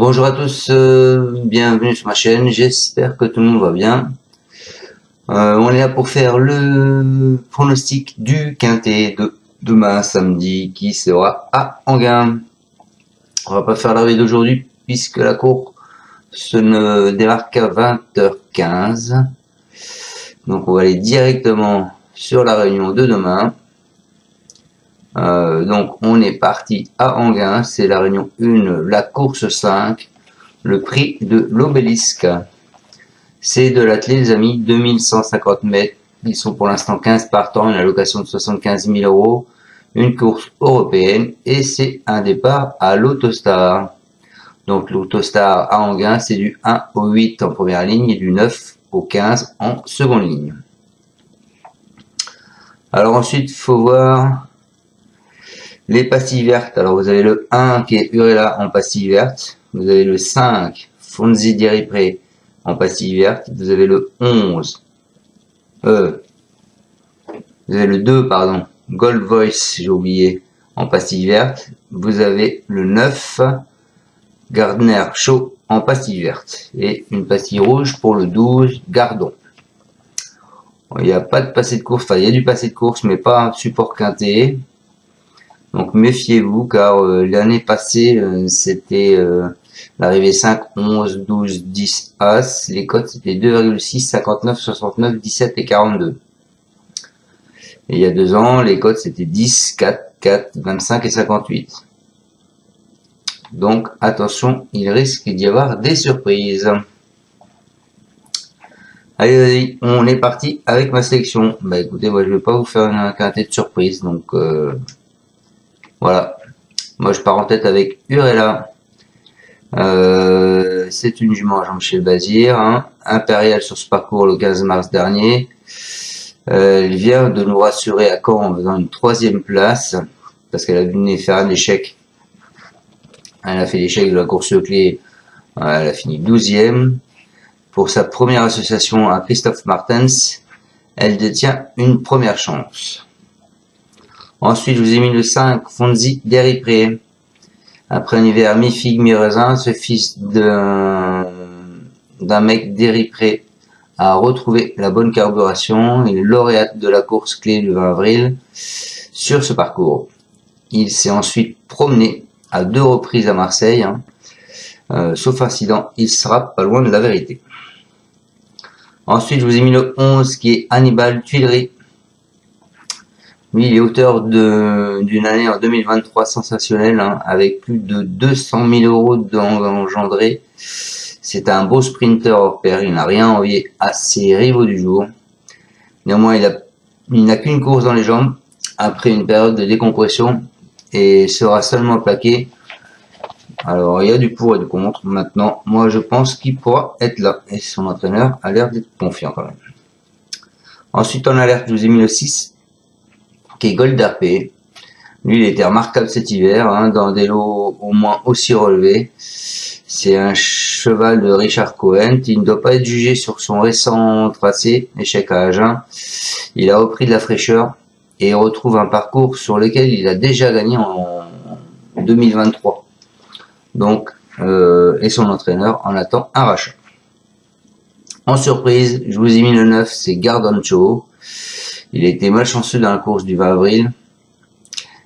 Bonjour à tous, bienvenue sur ma chaîne, j'espère que tout le monde va bien. On est là pour faire le pronostic du quintet de demain samedi qui sera à Enghien. On va pas faire la veille d'aujourd'hui puisque la course ne démarre qu'à 20h15. Donc on va aller directement sur la réunion de demain. Donc on est parti à Enghien, c'est la réunion 1, la course 5, le prix de l'obélisque. C'est de l'athlète les amis, 2150 mètres, ils sont pour l'instant 15 partants, une allocation de 75 000 €, une course européenne et c'est un départ à l'Autostar. Donc l'Autostar à Enghien, c'est du 1 au 8 en première ligne et du 9 au 15 en seconde ligne. Alors ensuite, il faut voir les pastilles vertes. Alors vous avez le 1 qui est Urella en pastille verte. Vous avez le 5 Fonzi Diripré en pastille verte. Vous avez le 11. Vous avez le 2 pardon. Gold Voice, j'ai oublié, en pastille verte. Vous avez le 9 Gardner Show en pastille verte. Et une pastille rouge pour le 12 Gardon. Il n'y a pas de passé de course. Enfin, il y a du passé de course, mais pas un support quinté. Donc méfiez-vous car l'année passée c'était l'arrivée 5, 11, 12, 10, As. Les cotes c'était 2,6, 59, 69, 17 et 42. Et il y a 2 ans les cotes c'était 10, 4, 4, 25 et 58. Donc attention, il risque d'y avoir des surprises. Allez, vas-y, on est parti avec ma sélection. Bah écoutez, moi je vais pas vous faire un quintet de surprise, donc voilà, moi je pars en tête avec Urella. C'est une jument à Jean-Michel Bazir, hein. Impériale sur ce parcours le 15 mars dernier. Elle vient de nous rassurer à Caen en faisant une 3e place, parce qu'elle a dû faire un échec. Elle a fait l'échec de la course clé, elle a fini 12e. Pour sa première association à Christophe Martens, elle détient une première chance. Ensuite, je vous ai mis le 5, Fonzi Diripré. Après un hiver mi-figue, mi-raisin, ce fils d'un mec Diripré a retrouvé la bonne carburation. Il est lauréate de la course clé le 20 avril sur ce parcours. Il s'est ensuite promené à 2 reprises à Marseille. Sauf incident, il sera pas loin de la vérité. Ensuite, je vous ai mis le 11 qui est Hannibal Tuileries. Lui, il est auteur d'une année en 2023 sensationnelle, hein, avec plus de 200 000 € engendrés. C'est un beau sprinter hors pair, il n'a rien envié à ses rivaux du jour. Néanmoins, il n'a qu'une course dans les jambes après une période de décompression et sera seulement plaqué. Alors, il y a du pour et du contre. Maintenant, moi, je pense qu'il pourra être là. Et son entraîneur a l'air d'être confiant quand même. Ensuite, en alerte, je vous ai mis le 6. Qui est Gold RP. Lui, il était remarquable cet hiver, hein, dans des lots au moins aussi relevés. C'est un cheval de Richard Cohen. Il ne doit pas être jugé sur son récent tracé, échec à Agen. Il a repris de la fraîcheur et retrouve un parcours sur lequel il a déjà gagné en 2023. Donc, et son entraîneur en attend un rachat. En surprise, je vous ai mis le 9, c'est Gardon Show. Il a été malchanceux dans la course du 20 avril.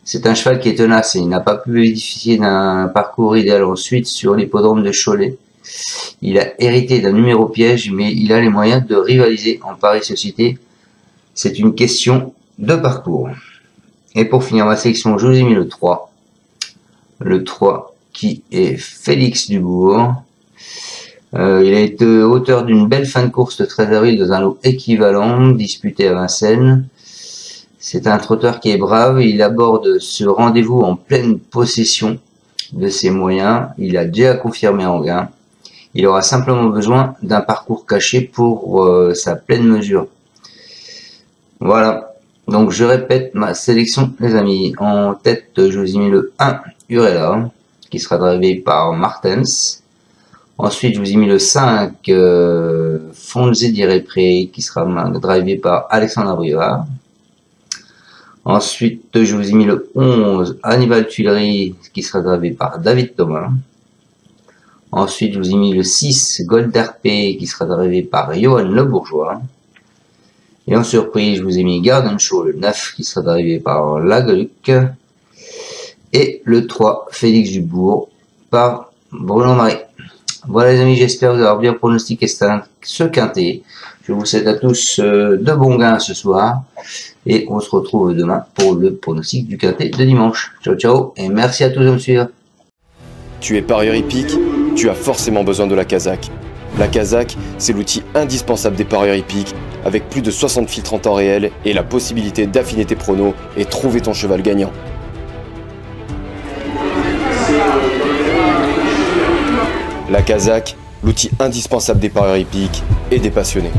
C'est un cheval qui est tenace et il n'a pas pu bénéficier d'un parcours idéal ensuite sur l'hippodrome de Cholet. Il a hérité d'un numéro piège, mais il a les moyens de rivaliser en Paris Société. C'est une question de parcours. Et pour finir ma sélection, je vous ai mis le 3. Le 3 qui est Félix Dubourg. Il a été auteur d'une belle fin de course le 13 avril dans un lot équivalent disputé à Vincennes. C'est un trotteur qui est brave, il aborde ce rendez-vous en pleine possession de ses moyens. Il a déjà confirmé en gain. Il aura simplement besoin d'un parcours caché pour sa pleine mesure. Voilà, donc je répète ma sélection les amis. En tête, je vous ai mis le 1 Urella, qui sera drivé par Martens. Ensuite, je vous ai mis le 5 Fonzi Diripré, qui sera drivé par Alexandre Abrivard. Ensuite, je vous ai mis le 11 Hannibal Tuileries, qui sera drivé par David Thomas. Ensuite, je vous ai mis le 6 Gold RP qui sera drivé par Johan Le Bourgeois. Et en surprise, je vous ai mis Garden Show le 9 qui sera drivé par Lagluc. Et le 3 Félix Dubourg par Bruno Marie. Voilà les amis, j'espère vous avoir bien pronostiqué ce quintet. Je vous souhaite à tous de bons gains ce soir. Et on se retrouve demain pour le pronostic du quintet de dimanche. Ciao ciao et merci à tous de me suivre. Tu es parieur hippique, tu as forcément besoin de la Kazakh. La Kazakh, c'est l'outil indispensable des parieurs hippiques, avec plus de 60 filtres en temps réel et la possibilité d'affiner tes pronos et trouver ton cheval gagnant. La Kazakh, l'outil indispensable des parieurs hippiques et des passionnés.